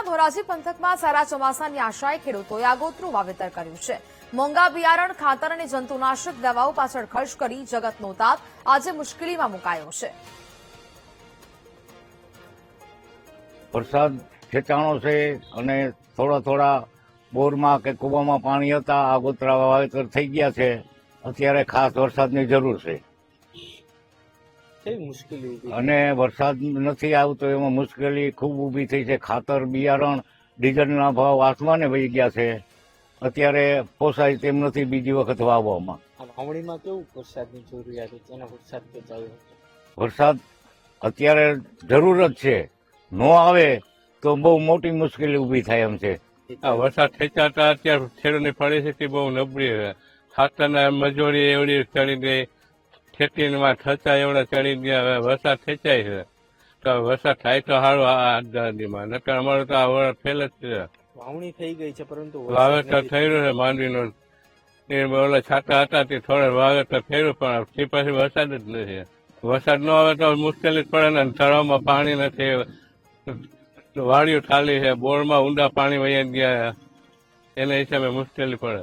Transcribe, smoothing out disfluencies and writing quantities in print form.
જિલ્લાના ધોરાજી પંથકમાં સારા ચોમાસાની આશાએ ખેડૂતોએ આગોતરું વાવેતર કર્યું છે. મોંઘા બિયારણ, ખાતર અને જંતુનાશક દવાઓ પાછળ ખર્ચ કરી જગતનો તાત આજે મુશ્કેલીમાં મુકાયો છે. વરસાદ ખેંચાણો છે અને થોડા બોરમાં કે કૂવામાં પાણી હતા, આગોતરા વાવેતર થઈ ગયા છે. અત્યારે ખાસ વરસાદની જરૂર છે અને વરસાદ નથી આવતો એમાં મુશ્કેલી ખૂબ ઊભી થઈ છે. ખાતર, બિયારણ, ડીઝલના ભાવ આસમાને વહી ગયા છે. અત્યારે પોસાય તેમ નથી બીજી વખત વાવવામાં. વાવણીમાં કેવું વરસાદની જરૂરિયાત છે? એના વરસાદ બચાવ્યો વરસાદ અત્યારે જરૂર જ છે. ન આવે તો બહુ મોટી મુશ્કેલી ઊભી થાય એમ છે. આ વરસાદ ખેંચાતા અત્યારે ખેડૂતની પરિસ્થિતિ બહુ નબળી છે. ખાતરના મજૂરી એવડી ચડી ગઈ, ખેતીમાં ખર્ચા એવડા ચડી ગયા. હવે વરસાદ ખેંચાય છે તો વરસાદ થાય તો સારું આ દાદીમાં, નકર અમારું તો આ વર્ષ ફેલ જ છે. વાવણી થઈ ગઈ છે પરંતુ વાવેતર થઈ રહ્યું છે માંડવીનું. ઓલા છાતા હતા તે થોડા વાવેતર થયું પણ તે પછી વરસાદ જ નથી. વરસાદ ન આવે તો મુશ્કેલી જ પડે ને. તળાવમાં પાણી નથી, વાડીઓ ખાલી છે, બોરમાં ઊંડા પાણી વહી ગયા, એના હિસાબે મુશ્કેલી પડે.